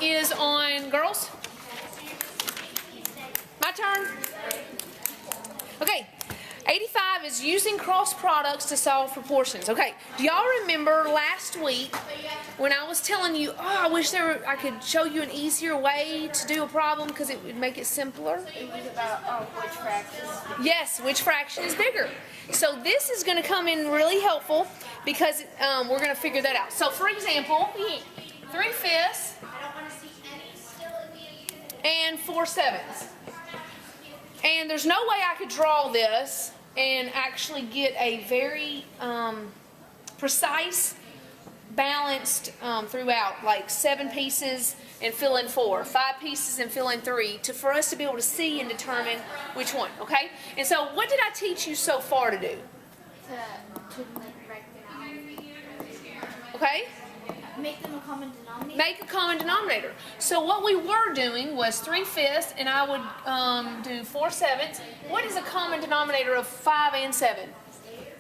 is on girls. My turn. Okay. 85 is using cross products to solve proportions. Okay, do y'all remember last week when I was telling you, oh, I wish I could show you an easier way to do a problem because it would make it simpler? It was about which fraction. Yes, which fraction is bigger. So this is going to come in really helpful because we're going to figure that out. So for example, 3/5 and 4/7. And there's no way I could draw this and actually get a very precise, balanced throughout, like 7 pieces and fill in 4, 5 pieces and fill in 3, for us to be able to see and determine which one, okay? And so what did I teach you so far to do? To write them out. Okay? Make them a common denominator. Make a common denominator. So what we were doing was 3/5 and I would do 4/7. What is a common denominator of 5 and 7?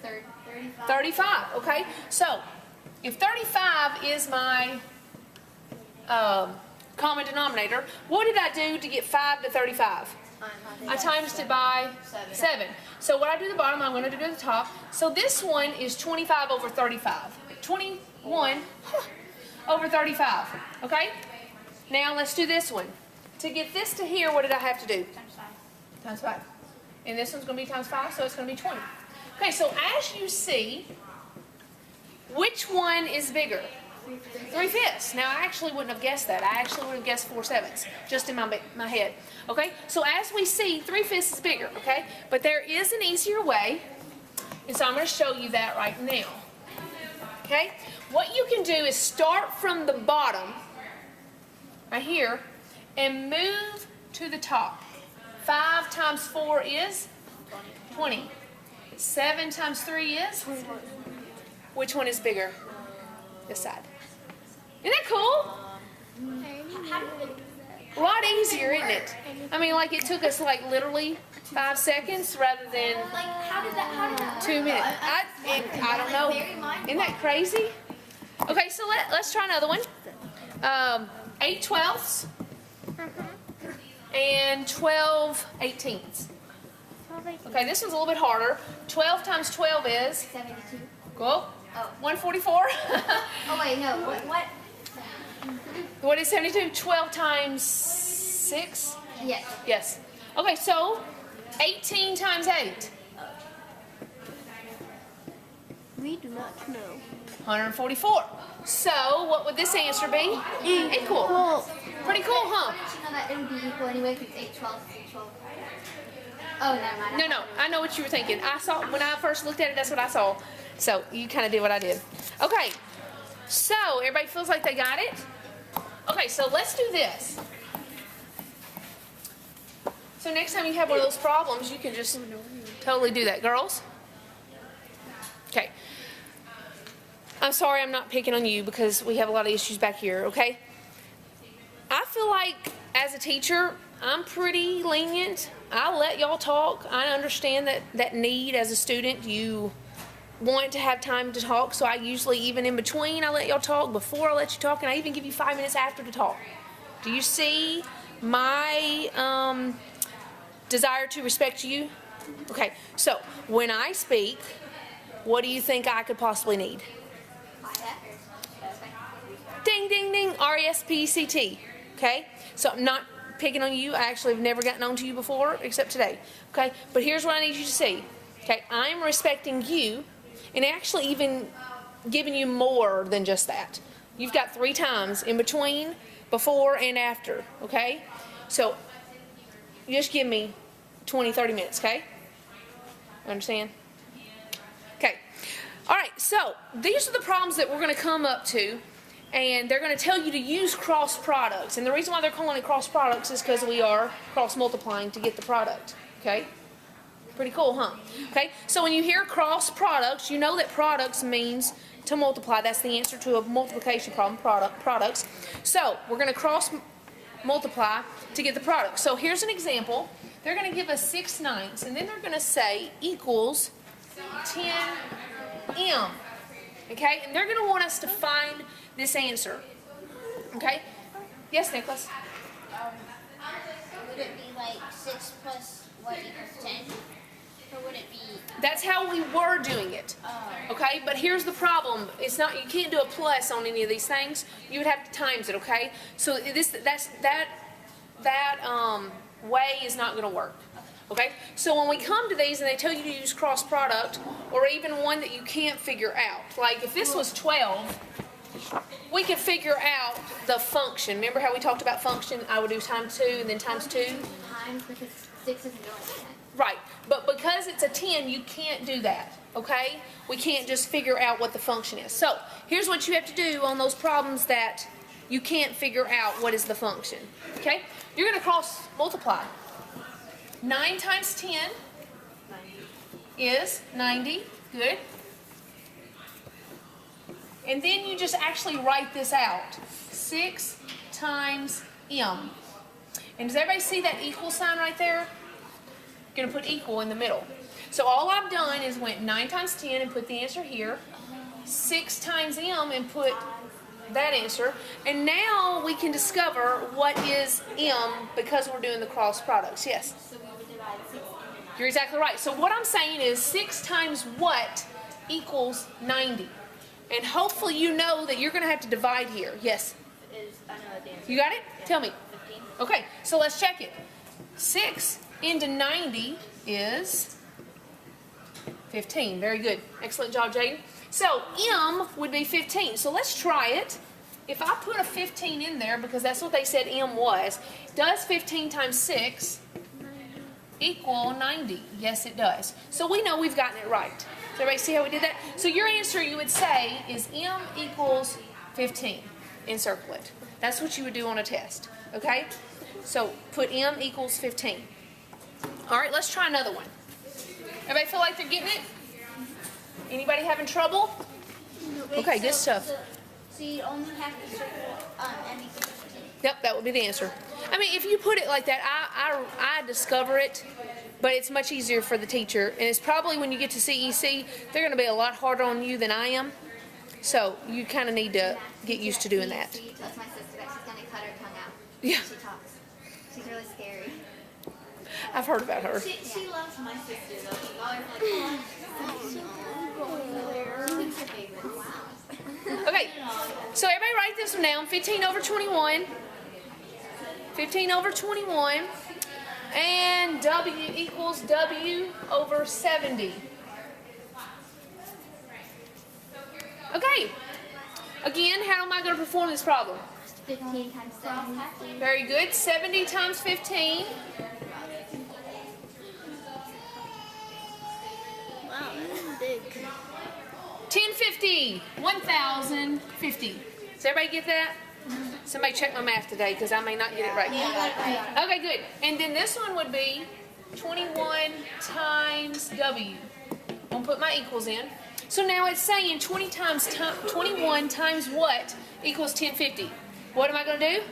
35. 35, okay? So if 35 is my common denominator, what did I do to get 5 to 35? I times it by 7. So what I do at the bottom, I'm going to do at the top. So this one is 25 over 35. 21 over 35, okay? Now let's do this one. To get this to here, what did I have to do? Times 5. Times 5. And this one's going to be times 5, so it's going to be 20. Okay, so as you see, which one is bigger? 3/5. Now, I actually wouldn't have guessed that. I actually would have guessed 4/7, just in my head. Okay, so as we see, 3/5 is bigger, okay? But there is an easier way, and so I'm going to show you that right now. Okay? What you can do is start from the bottom, right here, and move to the top. 5 times 4 is 20. 7 times 3 is? Which one is bigger? This side. Isn't that cool? A lot easier, isn't it? I mean, like it took us like literally 5 seconds rather than Like, how did that 2 minutes. I don't know. Isn't that crazy? Okay, so let's try another one. 8/12 and 12/18. Okay, this one's a little bit harder. 12 times 12 is? 72. Go. Oh. 144. Oh, wait, no. What? What is 72? 12 times 6? Yes. Yes. Okay, so 18 times 8. We do not know. 144. So, what would this answer be? Equal. Well, Pretty cool, huh? You know that it would be equal anyway because 8, 12, 12. Oh, never mind. No, I know what you were thinking. I saw, when I first looked at it, that's what I saw. So, you kind of did what I did. Okay, so everybody feels like they got it? Okay, so let's do this. So next time you have one of those problems, you can just totally do that. Girls? Okay. I'm sorry I'm not picking on you because we have a lot of issues back here, okay? I feel like as a teacher, I'm pretty lenient. I let y'all talk. I understand that need as a student. You want to have time to talk, so I usually, even in between, I let y'all talk, before I let you talk, and I even give you 5 minutes after to talk. Do you see my desire to respect you? Okay, so when I speak, what do you think I could possibly need? Ding, ding, ding, R-E-S-P-E-C-T. Okay, so I'm not picking on you. I actually have never gotten on to you before, except today. Okay, but here's what I need you to see. Okay, I'm respecting you, and actually even giving you more than just that. You've got 3 times in between, before, and after. Okay, so just give me 20, 30 minutes. Okay, understand? Okay, all right. So these are the problems that we're going to come up to. And they're going to tell you to use cross products. And the reason why they're calling it cross products is because we are cross multiplying to get the product. Okay? Pretty cool, huh? Okay, so when you hear cross products, you know that products means to multiply. That's the answer to a multiplication problem, products. So we're going to cross multiply to get the product. So here's an example. They're going to give us 6/9, and then they're going to say equals 10m. Okay, and they're going to want us to find this answer. Okay, Yes, Nicholas? Would it be like 6 plus what equals 10? Or would it be? That's how we were doing it. Okay, but here's the problem. It's not, you can't do a plus on any of these things. You would have to times it, okay? So that way is not gonna work. Okay, so when we come to these and they tell you to use cross product, or even one that you can't figure out, like if this was 12, we could figure out the function. Remember how we talked about function? I would do times 2 and then times 2. Times because 6 isn't going to 10. Right, but because it's a 10, you can't do that, okay? We can't just figure out what the function is. So here's what you have to do on those problems that you can't figure out what is the function, okay? You're going to cross multiply. 9 times 10 is 90, good. And then you just actually write this out. 6 times m. And does everybody see that equal sign right there? You're going to put equal in the middle. So all I've done is went 9 times 10 and put the answer here. 6 times m and put that answer. And now we can discover what is m because we're doing the cross products. Yes? So we would divide 6 into 9. You're exactly right. So what I'm saying is 6 times what equals 90. And hopefully you know that you're going to have to divide here. Yes? I know the answer. You got it? Yeah. Tell me. 15. Okay, so let's check it. 6 into 90 is 15. Very good. Excellent job, Jaden. So m would be 15. So let's try it. If I put a 15 in there, because that's what they said m was, does 15 times 6 equal 90? Yes, it does. So we know we've gotten it right. Does everybody see how we did that? So your answer, you would say, is m equals 15. Encircle it. That's what you would do on a test. Okay? So put m equals 15. All right, let's try another one. Everybody feel like they're getting it? Anybody having trouble? Okay, good stuff. So you only have to circle m equals 15. Yep, that would be the answer. I mean, if you put it like that, I discover it, but it's much easier for the teacher. And it's probably when you get to CEC, they're going to be a lot harder on you than I am. So you kind of need to get used to doing that. That's my sister that she's going to cut her tongue out. Yeah. She talks. She's really scary. I've heard about her. She loves my sister though. She's always like, she thinks her favorite. Wow. Okay, so everybody write this one down. 15 over 21. 15 over 21. And W equals W over 70. Okay. Again, how am I going to perform this problem? 15 times 7. Very good. 70 times 15. Wow, that's big. 1050. 1050. Does everybody get that? Somebody check my math today because I may not get it right. Okay, good. And then this one would be 21 times W. I'm going to put my equals in. So now it's saying 21 times what equals 1050? What am I going to do?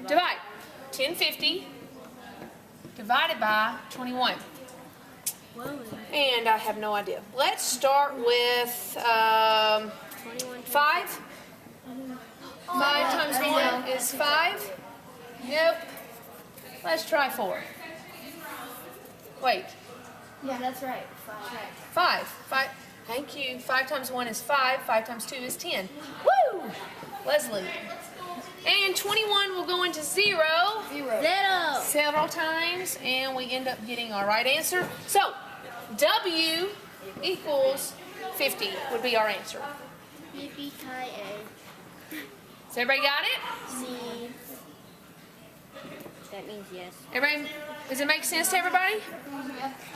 Divide. 1050 divided by 21. And I have no idea. Let's start with 5. 5 times 1 is 5. Nope. Let's try 4. Wait. Yeah, that's right. 5. Thank you. 5 times 1 is 5. 5 times 2 is 10. Woo! Leslie. And 21 will go into 0 several times, and we end up getting our right answer. So, W equals 50 would be our answer. So everybody got it? C. That means yes. Everybody, does it make sense to everybody?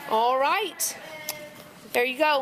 All right. There you go.